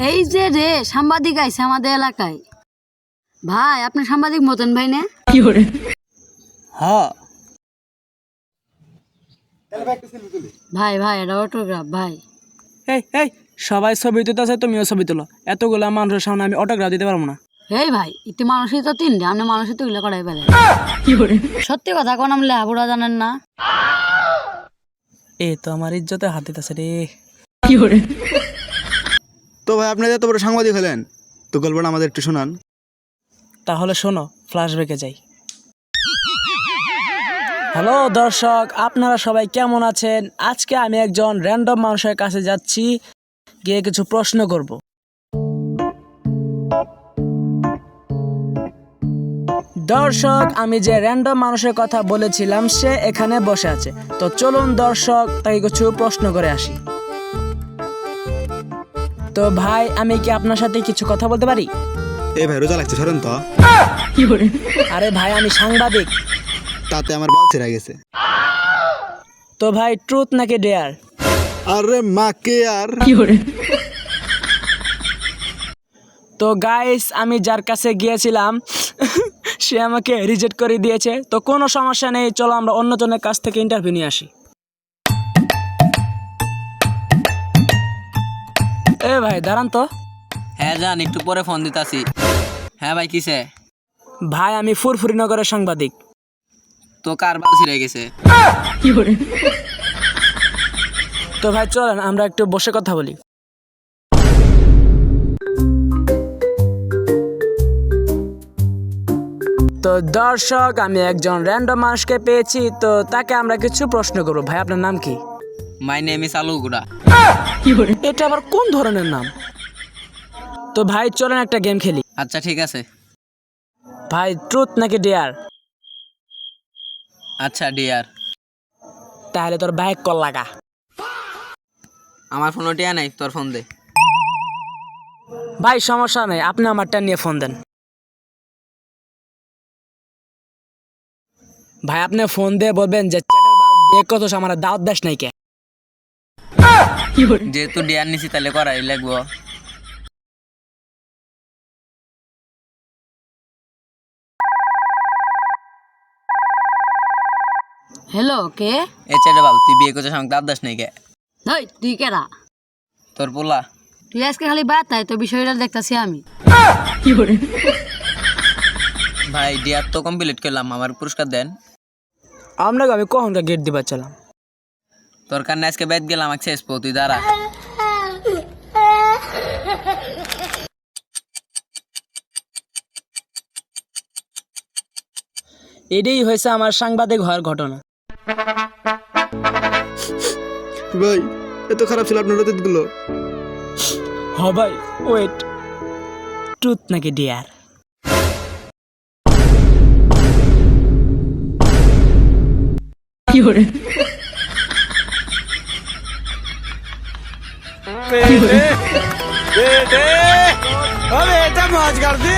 এই যে রে সাংবাদিক আইছে আমাদের এলাকায়। ভাই আপনি সাংবাদিক মতন ভাই না? হ্যাঁ ভাই ভাই এটা অটোগ্রাফ ভাই। এই এই সবাই ছবি তুলতেছে, তুমিও ছবি তুলো। এতগুলা মানুষের সামনে আমি অটোগ্রাফ দিতে পারবো না। এই ভাই একটু মানুষই তো তিনটে, আপনি মানুষই তো এগুলো করাই পেলে। সত্যি কথা কোন আমি লেহাপড়া জানেন না। এ তো আমার ইজ্জতে হাত দিতেছে রে। তো ভাই আপনি এত বড় সাংবাদিক হলেন, তো গল্পটা আমাদের একটু শোনান। তাহলে শোনো, ফ্ল্যাশব্যাকে যাই। হ্যালো দর্শক, আপনারা সবাই কেমন আছেন? আজকে আমি একজন র্যান্ডম মানুষের কাছে যাচ্ছি, গিয়ে কিছু প্রশ্ন করব। দর্শক, আমি যে র্যান্ডম মানুষের কথা বলেছিলাম সে এখানে বসে আছে। তো চলুন দর্শক, তাকে কিছু প্রশ্ন করে আসি। তো ভাই, আমি কি আপনার সাথে কিছু কথা বলতে পারি? এই ভাই রোজা লাগছে, সরেন তো। আরে ভাই, আমি সাংবাদিক। তাতে আমার বাল ছেড়ে গেছে। তো ভাই, ট্রুথ নাকি ডেয়ার? আরে মাকে আর তো গাইস, আমি যার কাছে গিয়েছিলাম সে আমাকে রিজেক্ট করে দিয়েছে। তো কোনো সমস্যা নেই, চলো আমরা অন্যজনের কাছ থেকে ইন্টারভিউ নিয়ে আসি। এ ভাই দাঁড়ান তো। হ্যাঁ জান, একটু পরে ফোন দিতাছি। হ্যাঁ ভাই, কিসে? ভাই আমি ফুরফুরিনগরের সাংবাদিক। তো কার বাল ছিঁড়ে গেছে? তো ভাই চলেন আমরা একটু বসে কথা বলি। তো দর্শক, আমি একজন র্যান্ডম মানুষকে পেয়েছি, তো তাকে আমরা কিছু প্রশ্ন করবো। ভাই আপনার নাম কি? মাই নেম ইজ আলুগুড়া। এটা আবার কোন ধরনের নাম? তো ভাই চলেন একটা গেম খেলি। আচ্ছা ঠিক আছে। ভাই ট্রুথ নাকি ডেয়ার? আচ্ছা ডিয়ার। তাহলে তোর বাইক কল লাগা। আমার ফোন টিয়া নাই, তোর ফোন দে। ভাই সমস্যা নেই, আপনি আমারটা নিয়ে ফোন দেন। ভাই আপনি ফোন দিয়ে বলবেন যে চ্যাটার বাল বিয়ে কত আমার দাওয়াত দাস নাই কে। যেহেতু ডিয়ার নিছি তাহলে করাই লাগবো। হ্যালো কে? এ চেটে বাল, তুই বিয়ে করছিস আমাকে দাঁত দাস নাই কে? হেই তুই কেরা? তোর পোলা। তুই আজকে খালি বাদ তাই তো বিষয়টা দেখতাছি আমি। ভাই ডিয়ার তো কমপ্লিট করলাম, আমার পুরস্কার দেন। আপনাকে আমি কখনকার গেট দিবার চালাম। তোর কারণে আজকে বেদ গেলাম, আমাকে শেষ তুই দাঁড়া। এটাই হয়েছে আমার সাংবাদিক হওয়ার ঘটনা। ভাই এত খারাপ ছিল আপনার অতীতগুলো। হ ভাই, ওয়েট, ট্রুথ নাকি ডেয়ার? बेटे अबे बेटा मौज कर दे।